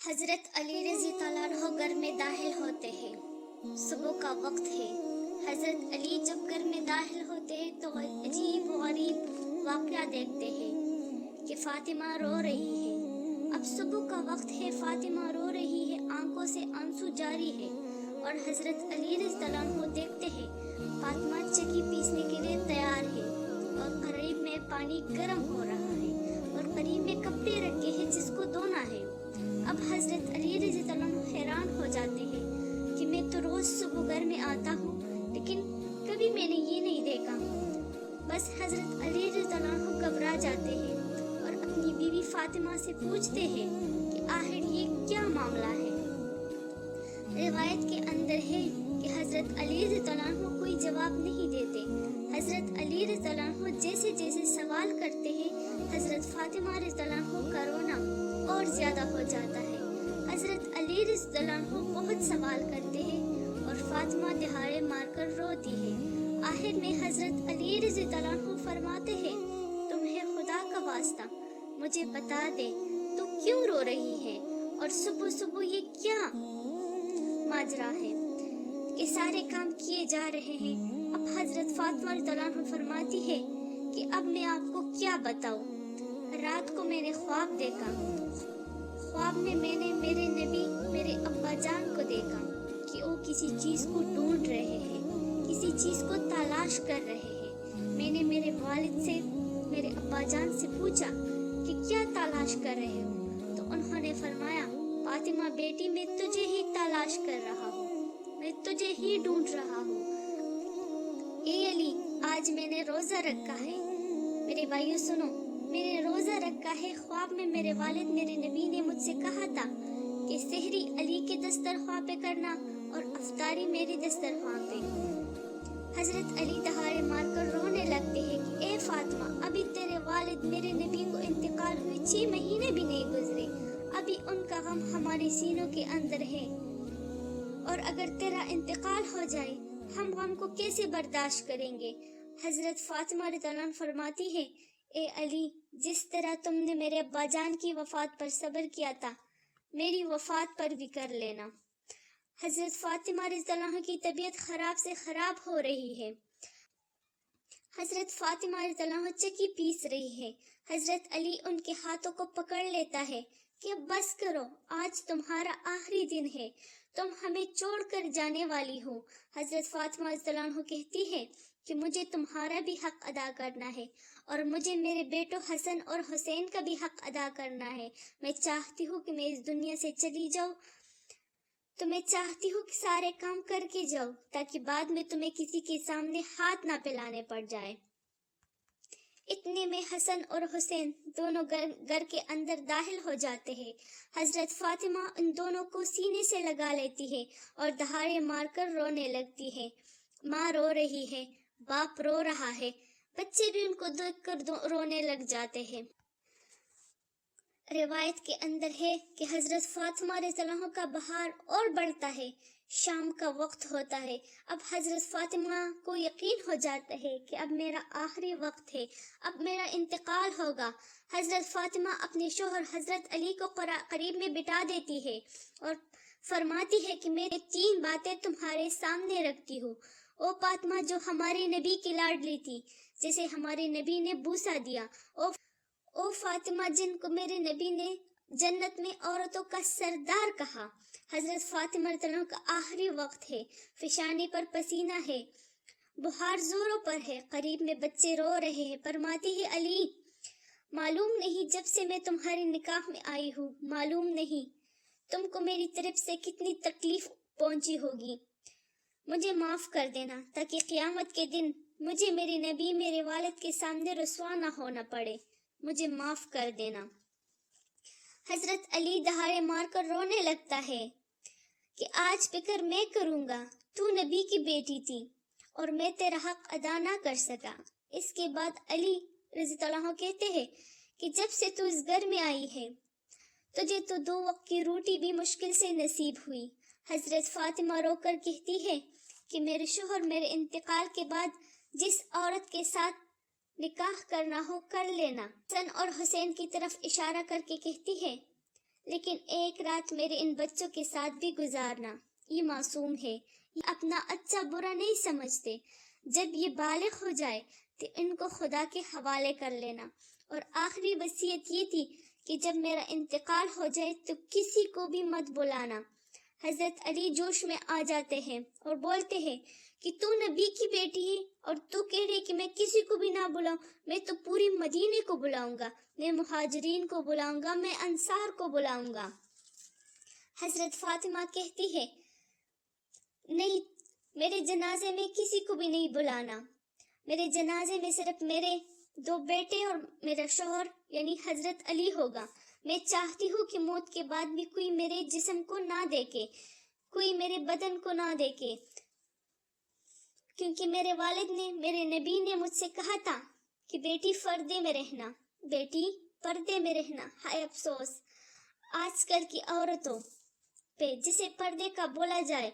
حضرت علی رضی اللہ عنہ گھر میں داخل ہوتے ہیں۔ صبح کا وقت ہے۔ حضرت علی جب گھر میں داخل ہوتے ہیں تو عجیب و غریب واقعہ دیکھتے ہیں کہ فاطمہ رو رہی ہے۔ اب صبح کا وقت ہے، فاطمہ رو رہی ہے، آنکھوں سے آنسو جاری ہے، اور حضرت علی رضی اللہ عنہ دیکھتے ہیں فاطمہ چکی پیسنے کے لیے تیار ہے، اور قریب میں پانی گرم ہو رہا ہے، اور قریب میں کپڑے رکھے ہیں جس کو دھونا ہے۔ اب حضرت علی رضی اللہ عنہ حیران ہو جاتے ہیں کہ میں تو روز صبح گھر میں آتا ہوں، لیکن کبھی میں نے یہ نہیں دیکھا۔ بس حضرت علی رضی اللہ عنہ گھبرا جاتے ہیں اور اپنی بیوی فاطمہ سے پوچھتے ہیں کہ آخر یہ کیا معاملہ ہے۔ روایت کے اندر ہے کہ حضرت علی رضی اللہ عنہ کوئی جواب نہیں دیتے۔ حضرت علی رضی اللہ عنہ جیسے جیسے سوال کرتے ہیں، حضرت فاطمہ رضی اللہ عنہ کا رونا اور زیادہ ہو جاتا ہے۔ حضرت علی رضی اللہ عنہ بہت سوال کرتے ہیں اور فاطمہ دہاڑے مار کر روتی ہے۔ آخر میں حضرت علی رضی اللہ عنہ فرماتے ہیں، تمہیں خدا کا واسطہ مجھے بتا دے تو کیوں رو رہی ہے، اور صبح صبح یہ کیا ماجرا ہے کہ سارے کام کیے جا رہے ہیں۔ اب حضرت فاطمہ رضی اللہ عنہ فرماتی ہے کہ اب میں آپ کو کیا بتاؤں، رات کو میں نے خواب دیکھا۔ خواب میں نے میرے نبی میرے ابا جان کو دیکھا کہ وہ کسی چیز کو ڈھونڈ رہے ہیں، کسی چیز کو تلاش کر رہے ہیں۔ میں نے میرے والد سے، میرے ابا جان سے پوچھا کہ کیا تلاش کر رہے ہو، تو انہوں نے فرمایا، فاطمہ بیٹی میں تجھے ہی تلاش کر رہا ہوں، میں تجھے ہی ڈھونڈ رہا ہوں۔ اے علی، آج میں نے روزہ رکھا ہے۔ میرے بھائیو سنو، میں نے روزہ رکھا ہے۔ خواب میں میرے والد میرے نبی نے مجھ سے کہا تھا کہ سحری علی کے دسترخواں پہ کرنا اور افطاری میری دسترخواں پہ۔ حضرت علی دہاڑے مار کر رونے لگتے ہیں کہ اے فاطمہ، ابھی تیرے والد میرے نبی کو انتقال ہوئے 6 مہینے بھی نہیں گزرے، ابھی ان کا غم ہمارے سینوں کے اندر ہے، اور اگر تیرا انتقال ہو جائے ہم غم کو کیسے برداشت کریں گے۔ حضرت فاطمہ رضی اللہ عنہ فرماتی ہے، اے علی، جس طرح تم نے میرے ابا جان کی وفات پر صبر کیا تھا، میری وفات پر بھی کر لینا۔ حضرت فاطمہ رضی اللہ عنہ کی طبیعت خراب سے خراب ہو رہی ہے۔ حضرت فاطمہ رضی اللہ عنہ چکی پیس رہی ہے۔ حضرت علی ان کے ہاتھوں کو پکڑ لیتا ہے کہ اب بس کرو، آج تمہارا آخری دن ہے، تم ہمیں چھوڑ کر جانے والی ہو۔ حضرت فاطمہ رضی اللہ عنہ کہتی ہے کہ مجھے تمہارا بھی حق ادا کرنا ہے، اور مجھے میرے بیٹوں حسن اور حسین کا بھی حق ادا کرنا ہے۔ میں چاہتی ہوں کہ میں اس دنیا سے چلی جاؤں، تو میں چاہتی ہوں کہ سارے کام کر کے جاؤ، تاکہ بعد میں تمہیں کسی کے سامنے ہاتھ نہ پھیلانے پڑ جائے۔ اتنے میں حسن اور حسین دونوں گھر کے اندر داخل ہو جاتے ہیں۔ حضرت فاطمہ ان دونوں کو سینے سے لگا لیتی ہے اور دہاڑے مار کر رونے لگتی ہے۔ ماں رو رہی ہے، باپ رو رہا ہے، بچے بھی ان کو دیکھ کر رونے لگ جاتے ہیں۔ روایت کے اندر ہے کہ حضرت فاطمہ رضی اللہ عنہ کا بہار اور بڑھتا ہے۔ شام کا وقت ہوتا ہے۔ اب حضرت فاطمہ کو یقین ہو جاتا ہے کہ اب میرا آخری وقت ہے، اب میرا انتقال ہوگا۔ حضرت فاطمہ اپنے شوہر حضرت علی کو قریب میں بٹھا دیتی ہے اور فرماتی ہے کہ میں 3 باتیں تمہارے سامنے رکھتی ہوں۔ او فاطمہ، جو ہمارے نبی کی لاڈلی تھی، جسے ہمارے نبی نے بوسہ دیا، او فاطمہ، جن کو میرے نبی نے جنت میں عورتوں کا سردار کہا۔ حضرت فاطمہ رضی اللہ عنہ کا آخری وقت ہے، پیشانی پر پسینہ ہے، بخار زوروں پر ہے، قریب میں بچے رو رہے ہیں۔ فرماتی ہے، علی، معلوم نہیں جب سے میں تمہارے نکاح میں آئی ہوں، معلوم نہیں تم کو میری طرف سے کتنی تکلیف پہنچی ہوگی، مجھے معاف کر دینا، تاکہ قیامت کے دن مجھے میرے نبی میرے والد کے سامنے رسوا نہ ہونا پڑے، مجھے معاف کر دینا۔ حضرت علی دہاڑے مار کر رونے لگتا ہے کہ آج فکر میں کروں گا، تو نبی کی بیٹی تھی اور میں تیرا حق ادا نہ کر سکا۔ اس کے بعد علی رضی اللہ عنہ کہتے ہیں کہ جب سے تو اس گھر میں آئی ہے، تجھے تو 2 وقت کی روٹی بھی مشکل سے نصیب ہوئی۔ حضرت فاطمہ رو کر کہتی ہے کہ میرے شوہر میرے انتقال کے بعد جس عورت کے ساتھ نکاح کرنا ہو کر لینا۔ حسن اور حسین کی طرف اشارہ کر کے کہتی ہے لیکن ایک رات میرے ان بچوں کے ساتھ بھی گزارنا. یہ معصوم ہے، یہ اپنا اچھا برا نہیں سمجھتے. جب یہ بالغ ہو جائے تو ان کو خدا کے حوالے کر لینا. اور آخری وصیت یہ تھی کہ جب میرا انتقال ہو جائے تو کسی کو بھی مت بلانا. حضرت علی جوش میں آ جاتے ہیں اور بولتے ہیں کہ تو نبی کی بیٹی ہے اور تو کہہ رہے کہ میں کسی کو بھی نہ بلاؤں. میں تو پوری مدینے کو بلاؤں گا، میں مہاجرین کو بلاؤں گا، میں انصار کو بلاؤں گا. حضرت فاطمہ کہتی ہے نہیں، میرے جنازے میں کسی کو بھی نہیں بلانا. میرے جنازے میں صرف میرے 2 بیٹے اور میرا شوہر یعنی حضرت علی ہوگا. میں چاہتی ہوں کہ موت کے بعد بھی کوئی میرے جسم کو نہ دیکھے، کوئی میرے بدن کو نہ دیکھے، کیونکہ میرے والد نے، میرے نبی نے مجھ سے کہا تھا کہ بیٹی پردے میں رہنا، بیٹی پردے میں رہنا. ہائے افسوس آج کل کی عورتوں پہ، جسے پردے کا بولا جائے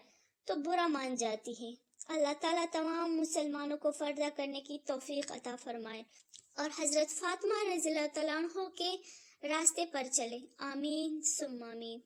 تو برا مان جاتی ہے. اللہ تعالیٰ تمام مسلمانوں کو پردہ کرنے کی توفیق عطا فرمائے اور حضرت فاطمہ رضی اللہ تعالیٰ عنہ کے راستے پر چلے. آمین ثم آمین.